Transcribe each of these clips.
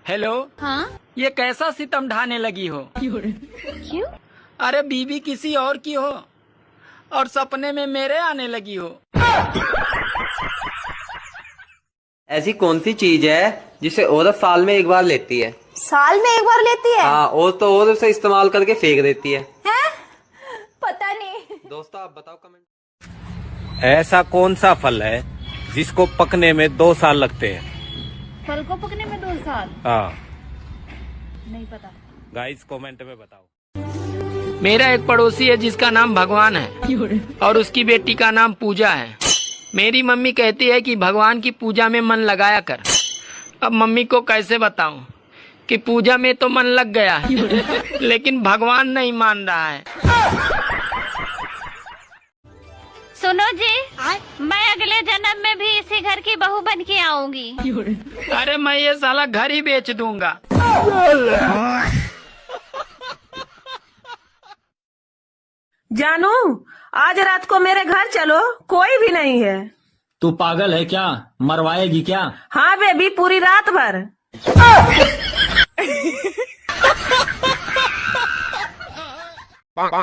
Hello. हाँ? ये कैसा सितम ढाने लगी हो? क्यों? अरे बीवी किसी और की हो और सपने में मेरे आने लगी हो। ऐसी कौन सी चीज है जिसे औरत साल में एक बार लेती है? साल में एक बार लेती है? हाँ, और उसे इस्तेमाल करके फेंक देती है। हैं? पता नहीं। दोस्तों आप बताओ कमेंट। ऐसा कौन सा फल है जिसको पकने में 2 साल लगते हैं? फल को पकने में 2 साल? हाँ, नहीं पता। गाइस कमेंट में बताओ। मेरा एक पड़ोसी है जिसका नाम भगवान है और उसकी बेटी का नाम पूजा है। मेरी मम्मी कहती है कि भगवान की पूजा में मन लगाया कर। अब मम्मी को कैसे बताऊं कि पूजा में तो मन लग गया है लेकिन भगवान नहीं मान रहा है। सुनो जी, मैं अगले जन्म में भी इसी घर की बहू बन के आऊंगी। अरे मैं ये साला घर ही बेच दूंगा। जानू, आज रात को मेरे घर चलो, कोई भी नहीं है। तू पागल है क्या? मरवाएगी क्या? हाँ बेबी, पूरी रात भर।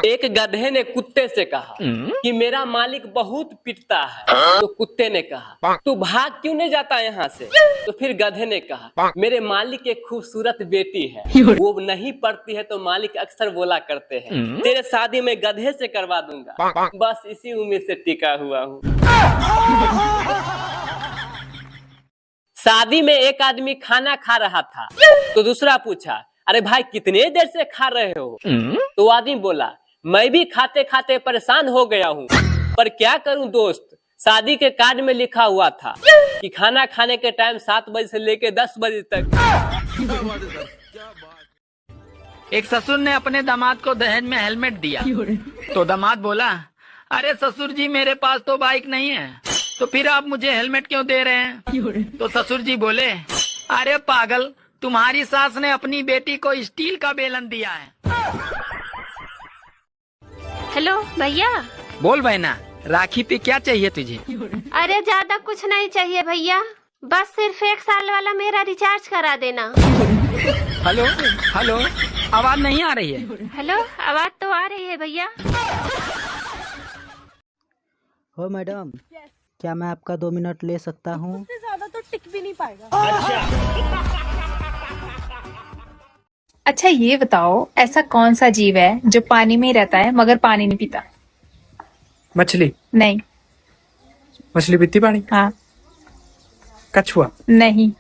एक गधे ने कुत्ते से कहा कि मेरा मालिक बहुत पिटता है। तो कुत्ते ने कहा तू भाग क्यों नहीं जाता यहाँ से? तो फिर गधे ने कहा मेरे मालिक एक खूबसूरत बेटी है, वो नहीं पढ़ती है तो मालिक अक्सर बोला करते हैं तेरे शादी में गधे से करवा दूंगा। बस इसी उम्मीद से टिका हुआ हूँ। शादी में एक आदमी खाना खा रहा था तो दूसरा पूछा अरे भाई कितने देर से खा रहे हो? तो आदमी बोला मैं भी खाते खाते परेशान हो गया हूँ, पर क्या करूँ दोस्त, शादी के कार्ड में लिखा हुआ था कि खाना खाने के टाइम 7 बजे से लेके 10 बजे तक। एक ससुर ने अपने दामाद को दहेज में हेलमेट दिया तो दामाद बोला अरे ससुर जी मेरे पास तो बाइक नहीं है, तो फिर आप मुझे हेलमेट क्यों दे रहे हैं? तो ससुर जी बोले अरे पागल, तुम्हारी सास ने अपनी बेटी को स्टील का बेलन दिया है। हेलो भैया। बोल बहना, राखी पे क्या चाहिए तुझे? अरे ज्यादा कुछ नहीं चाहिए भैया, बस सिर्फ 1 साल वाला मेरा रिचार्ज करा देना। हेलो हेलो, आवाज नहीं आ रही है? हेलो, आवाज तो आ रही है भैया। हो मैडम, क्या मैं आपका 2 मिनट ले सकता हूँ? उससे ज्यादा तो टिक भी नहीं पाएगा। अच्छा ये बताओ, ऐसा कौन सा जीव है जो पानी में ही रहता है मगर पानी नहीं पीता? मछली? नहीं। मछली पीती पानी? हाँ। कछुआ? नहीं।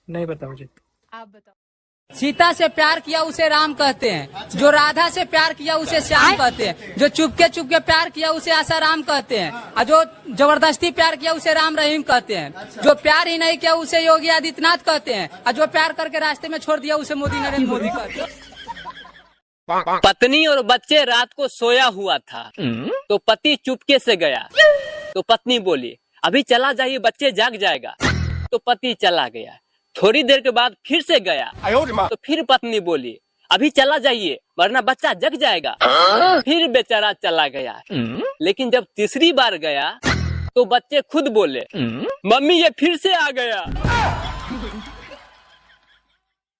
नहीं पता मुझे। आप बताओ। सीता से प्यार किया उसे राम कहते हैं, जो राधा से प्यार किया उसे श्याम कहते हैं, जो चुपके प्यार किया उसे आसाराम कहते हैं, और जो जबरदस्ती प्यार किया उसे राम रहीम कहते हैं, जो प्यार ही नहीं किया उसे योगी आदित्यनाथ कहते हैं, और जो प्यार करके रास्ते में छोड़ दिया उसे मोदी नरेंद्र मोदी कहते हैं। पत्नी और बच्चे रात को सोया हुआ था तो पति चुपके से गया तो पत्नी बोली अभी चला जाइए बच्चे जाग जाएगा। तो पति चला गया। थोड़ी देर के बाद फिर से गया तो फिर पत्नी बोली अभी चला जाइए वरना बच्चा जग जाएगा। फिर बेचारा चला गया। लेकिन जब तीसरी बार गया तो बच्चे खुद बोले मम्मी ये फिर से आ गया।